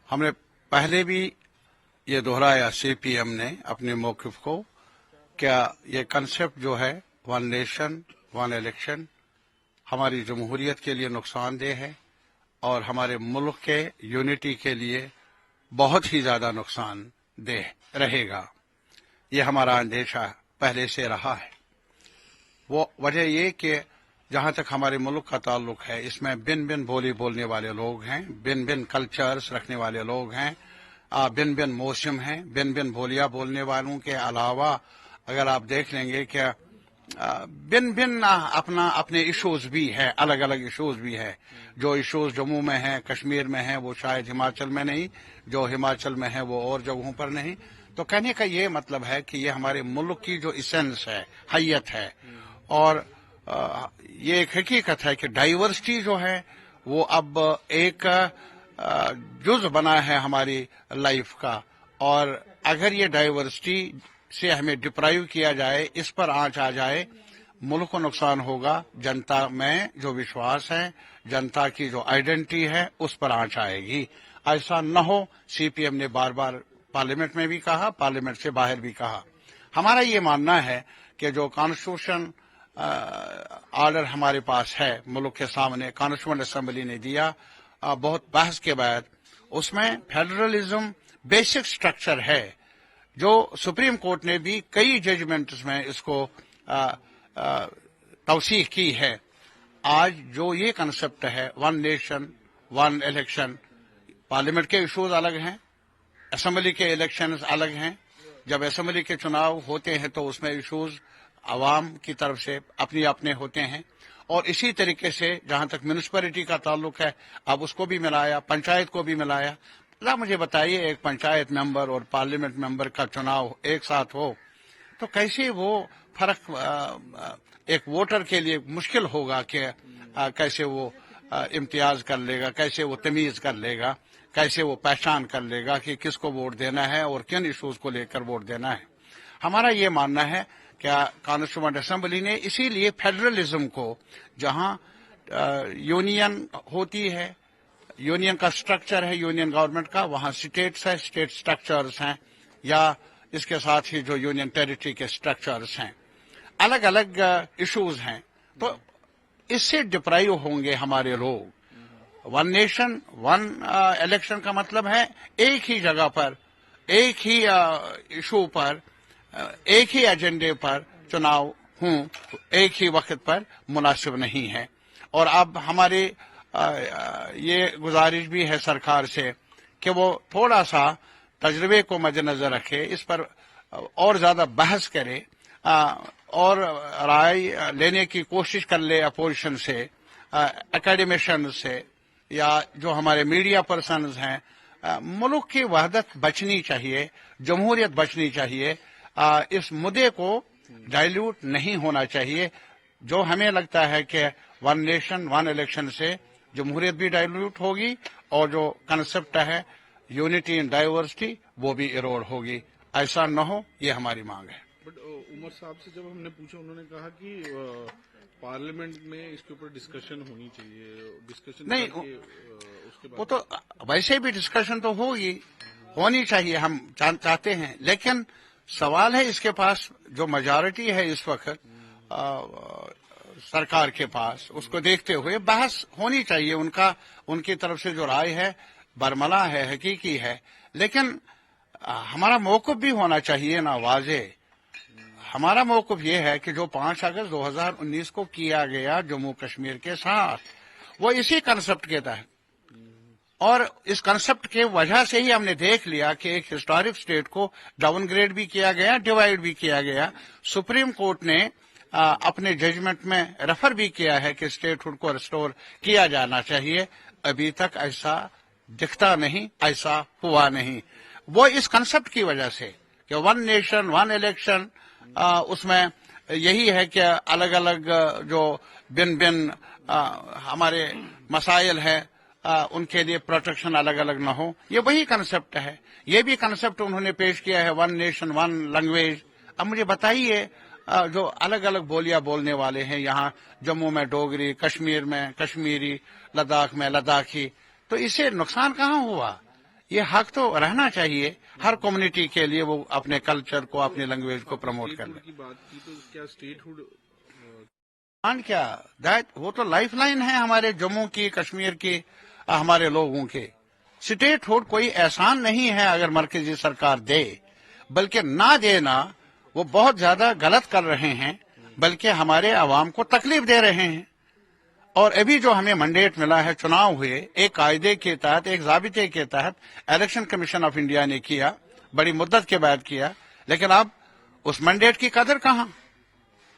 ہم نے پہلے بھی یہ دہرایا سی پی ایم نے اپنے موقف کو، کیا یہ کنسپٹ جو ہے ون نیشن ون الیکشن ہماری جمہوریت کے لیے نقصان دہ ہے اور ہمارے ملک کے یونٹی کے لیے بہت ہی زیادہ نقصان دہ رہے گا۔ یہ ہمارا اندیشہ پہلے سے رہا ہے۔ وہ وجہ یہ کہ جہاں تک ہمارے ملک کا تعلق ہے، اس میں بن بولی بولنے والے لوگ ہیں، بن کلچرز رکھنے والے لوگ ہیں، بن موسم ہیں، بن بولیاں بولنے والوں کے علاوہ اگر آپ دیکھ لیں گے کہ بن اپنے ایشوز بھی ہے، الگ الگ ایشوز بھی ہے۔ جو ایشوز جموں میں ہیں، کشمیر میں ہیں، وہ شاید ہماچل میں نہیں، جو ہماچل میں ہیں وہ اور جگہوں پر نہیں۔ تو کہنے کا یہ مطلب ہے کہ یہ ہمارے ملک کی جو ایسنس ہے، حیت ہے، اور یہ ایک حقیقت ہے کہ ڈائیورسٹی جو ہے وہ اب ایک جز بنا ہے ہماری لائف کا، اور اگر یہ ڈائیورسٹی سے ہمیں ڈپرائیو کیا جائے، اس پر آنچ آ جائے، ملک کو نقصان ہوگا۔ جنتا میں جو وشواس ہے، جنتا کی جو آئیڈینٹی ہے، اس پر آنچ آئے گی۔ ایسا نہ ہو، سی پی ایم نے بار بار پارلیمنٹ میں بھی کہا، پارلیمنٹ سے باہر بھی کہا۔ ہمارا یہ ماننا ہے کہ جو کانسٹیٹیوشن آرڈر ہمارے پاس ہے ملک کے سامنے، کانسٹیٹیوئنٹ اسمبلی نے دیا، بہت بحث کے بعد اس میں فیڈرلزم بیسک سٹرکچر ہے، جو سپریم کورٹ نے بھی کئی ججمنٹس میں اس کو توثیق کی ہے۔ آج جو یہ کنسپٹ ہے one nation one election, parliament کے ایشوز الگ ہیں، اسمبلی کے الیکشنز الگ ہیں۔ جب اسمبلی کے چناؤ ہوتے ہیں تو اس میں ایشوز عوام کی طرف سے اپنے ہوتے ہیں، اور اسی طریقے سے جہاں تک میونسپلٹی کا تعلق ہے، اب اس کو بھی ملایا، پنچایت کو بھی ملایا۔ مجھے بتائیے، ایک پنچایت ممبر اور پارلیمنٹ ممبر کا چناؤ ایک ساتھ ہو تو کیسے وہ فرق ایک ووٹر کے لیے مشکل ہوگا کہ کیسے وہ امتیاز کر لے گا، کیسے وہ تمیز کر لے گا، کیسے وہ پہچان کر لے گا کہ کس کو ووٹ دینا ہے اور کن ایشوز کو لے کر ووٹ دینا ہے۔ ہمارا یہ ماننا ہے کہ کانسٹیٹیوئنٹ اسمبلی نے اسی لیے فیڈرلزم کو، جہاں یونین ہوتی ہے، یونین کا سٹرکچر ہے یونین گورنمنٹ کا، وہاں اسٹیٹس ہے، اسٹیٹ سٹرکچرز ہیں، یا اس کے ساتھ ہی جو یونین ٹیریٹری کے سٹرکچرز ہیں، الگ الگ ایشوز ہیں، تو اس سے ڈپرائیو ہوں گے ہمارے لوگ۔ ون نیشن ون الیکشن کا مطلب ہے ایک ہی جگہ پر، ایک ہی ایشو پر، ایک ہی ایجنڈے پر چناؤ ہوں، ایک ہی وقت پر مناسب نہیں ہے۔ اور اب ہماری یہ گزارش بھی ہے سرکار سے کہ وہ تھوڑا سا تجربے کو مد نظر رکھے، اس پر اور زیادہ بحث کرے، اور رائے لینے کی کوشش کر لے اپوزیشن سے، اکیڈمیشین سے، یا جو ہمارے میڈیا پرسنز ہیں۔ ملک کی وحدت بچنی چاہیے، جمہوریت بچنی چاہیے، اس مدعے کو ڈائلیوٹ نہیں ہونا چاہیے۔ جو ہمیں لگتا ہے کہ ون نیشن ون الیکشن سے جمہوریت بھی ڈائلیوٹ ہوگی، اور جو کنسپٹ ہے یونٹی ان ڈائیورسٹی وہ بھی ایروڈ ہوگی۔ ایسا نہ ہو، یہ ہماری مانگ ہے۔ بٹ عمر صاحب سے جب ہم نے پوچھا، انہوں نے کہا کہ پارلیمنٹ میں اس کے اوپر ڈسکشن ہونی چاہیے، ڈسکشن نہیں، اس کے وہ بعد تو ویسے بھی ڈسکشن تو ہوگی، ہونی چاہیے، ہم چاہتے ہیں، لیکن سوال ہے اس کے پاس جو میجارٹی ہے اس وقت سرکار کے پاس، اس کو دیکھتے ہوئے بحث ہونی چاہیے۔ ان کی طرف سے جو رائے ہے برملا ہے، حقیقی ہے، لیکن ہمارا موقف بھی ہونا چاہیے نا واضح۔ ہمارا موقف یہ ہے کہ جو 5 اگست 2019 کو کیا گیا جموں کشمیر کے ساتھ، وہ اسی کنسپٹ کے تحت، اور اس کنسپٹ کے وجہ سے ہی ہم نے دیکھ لیا کہ ایک ہسٹورک اسٹیٹ کو ڈاؤن گریڈ بھی کیا گیا، ڈیوائڈ بھی کیا گیا۔ سپریم کورٹ نے اپنے ججمنٹ میں ریفر بھی کیا ہے کہ اسٹیٹ ہوڈ کو ریسٹور کیا جانا چاہیے۔ ابھی تک ایسا دکھتا نہیں، ایسا ہوا نہیں۔ وہ اس کنسپٹ کی وجہ سے کہ ون نیشن ون الیکشن، اس میں یہی ہے کہ الگ الگ جو بن ہمارے مسائل ہیں، ان کے لیے پروٹیکشن الگ الگ نہ ہو، یہ وہی کنسپٹ ہے۔ یہ بھی کنسپٹ انہوں نے پیش کیا ہے، ون نیشن ون لینگویج۔ اب مجھے بتائیے، جو الگ الگ بولیاں بولنے والے ہیں، یہاں جموں میں ڈوگری، کشمیر میں کشمیری، لداخ میں لداخی، تو اس سے نقصان کہاں ہوا؟ یہ حق تو رہنا چاہیے ہر کمیونٹی کے لیے، وہ اپنے کلچر کو، اپنی لینگویج کو پروموٹ کر لے. کی بات کی تو کیا اسٹیٹ ہوڈ کیا وہ تو لائف لائن ہے ہمارے جموں کی، کشمیر کی، ہمارے لوگوں کے. اسٹیٹ ہوڈ کوئی احسان نہیں ہے اگر مرکزی سرکار دے، بلکہ نہ دینا وہ بہت زیادہ غلط کر رہے ہیں، بلکہ ہمارے عوام کو تکلیف دے رہے ہیں. اور ابھی جو ہمیں منڈیٹ ملا ہے، چناؤ ہوئے ایک قاعدے کے تحت، ایک ضابطے کے تحت الیکشن کمیشن آف انڈیا نے کیا، بڑی مدت کے بعد کیا، لیکن اب اس منڈیٹ کی قدر کہاں؟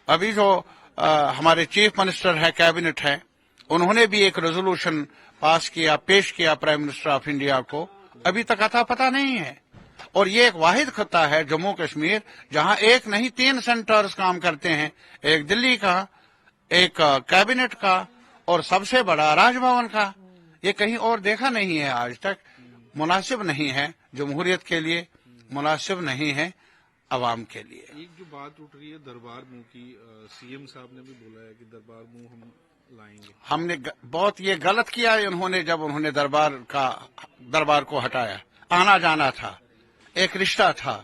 ابھی جو ہمارے چیف منسٹر ہے، کیبنٹ ہے، انہوں نے بھی ایک ریزولوشن پاس کیا، پیش کیا پرائم منسٹر آف انڈیا کو، ابھی تک اتا پتہ نہیں ہے. اور یہ ایک واحد خطہ ہے جموں کشمیر جہاں ایک نہیں 3 سینٹرز کام کرتے ہیں، ایک دلی کا، ایک کیبنٹ کا، اور سب سے بڑا راج بھون کا. یہ کہیں اور دیکھا نہیں ہے آج تک. مناسب نہیں ہے جمہوریت کے لیے، مناسب نہیں ہے عوام کے لیے. ایک جو بات اٹھ رہی ہے دربار منہ کی، سی ایم صاحب نے بھی بولا ہے کہ دربار منہ ہم لائیں گے. ہم نے بہت یہ غلط کیا انہوں نے جب انہوں نے دربار کو ہٹایا. آنا جانا تھا، ایک رشتہ تھا،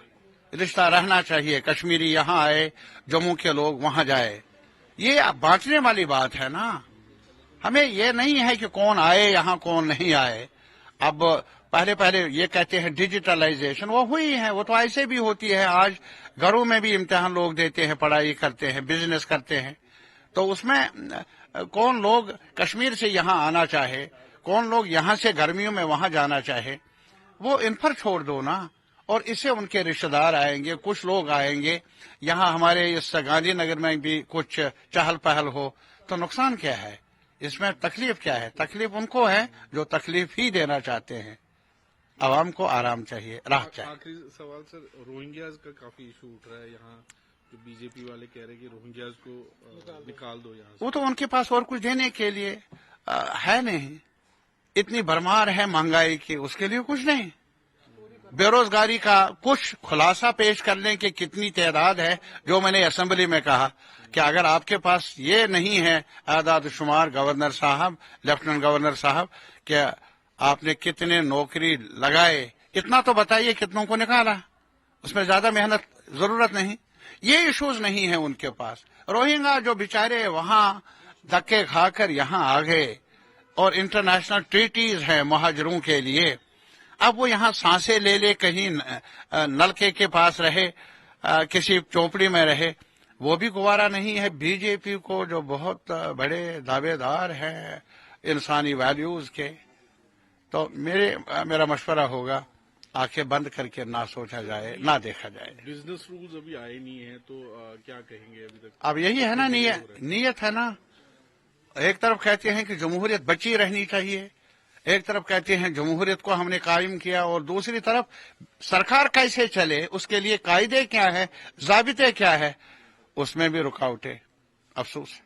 رشتہ رہنا چاہیے. کشمیری یہاں آئے، جموں کے لوگ وہاں جائے. یہ بانٹنے والی بات ہے نا. ہمیں یہ نہیں ہے کہ کون آئے یہاں کون نہیں آئے. اب پہلے یہ کہتے ہیں ڈیجیٹلائزیشن، وہ ہوئی ہے، وہ تو ایسے بھی ہوتی ہے. آج گھروں میں بھی امتحان لوگ دیتے ہیں، پڑھائی کرتے ہیں، بزنس کرتے ہیں. تو اس میں کون لوگ کشمیر سے یہاں آنا چاہے، کون لوگ یہاں سے گرمیوں میں وہاں جانا چاہے، وہ ان پر چھوڑ دو نا. اور اس سے ان کے رشتہ دار آئیں گے، کچھ لوگ آئیں گے یہاں. ہمارے اس گاندھی نگر میں بھی کچھ چہل پہل ہو تو نقصان کیا ہے؟ اس میں تکلیف کیا ہے؟ تکلیف ان کو ہے جو تکلیف ہی دینا چاہتے ہیں. عوام کو آرام چاہیے، راحت چاہیے. آخری سوال سر، روہنگیاز کا کافی ایشو اٹھ رہا ہے یہاں، جو بی جے پی والے کہہ رہے ہیں کہ روہنگیاز کو نکال دو یہاں سے. وہ تو ان کے پاس اور کچھ دینے کے لیے ہے نہیں. اتنی بھرمار ہے مہنگائی کی، اس کے لیے کچھ نہیں. بے روزگاری کا کچھ خلاصہ پیش کر لیں کہ کتنی تعداد ہے. جو میں نے اسمبلی میں کہا کہ اگر آپ کے پاس یہ نہیں ہے اعداد و شمار، گورنر صاحب، لیفٹننٹ گورنر صاحب، کہ آپ نے کتنے نوکری لگائے، اتنا تو بتائیے کتنوں کو نکالا. اس میں زیادہ محنت ضرورت نہیں. یہ ایشوز نہیں ہیں ان کے پاس. روہنگا جو بیچارے وہاں دھکے کھا کر یہاں آ گئے، اور انٹرنیشنل ٹریٹیز ہیں مہاجروں کے لیے. اب وہ یہاں سانسیں لے لے، کہیں نلکے کے پاس رہے، کسی چوپڑی میں رہے، وہ بھی گوارا نہیں ہے. بی جے پی کو جو بہت بڑے دعوے دار ہیں انسانی ویلیوز کے، تو میرا مشورہ ہوگا آنکھیں بند کر کے نہ سوچا جائے، نہ دیکھا جائے. بزنس رولز ابھی آئے نہیں ہیں تو کیا کہیں گے ابھی تک؟ اب یہی ہے نا، نیت ہے نا. ایک طرف کہتے ہیں کہ جمہوریت بچی رہنی چاہیے، ایک طرف کہتے ہیں جمہوریت کو ہم نے قائم کیا، اور دوسری طرف سرکار کیسے چلے اس کے لیے قاعدے کیا ہے، ضابطے کیا ہے، اس میں بھی رکاوٹیں. افسوس.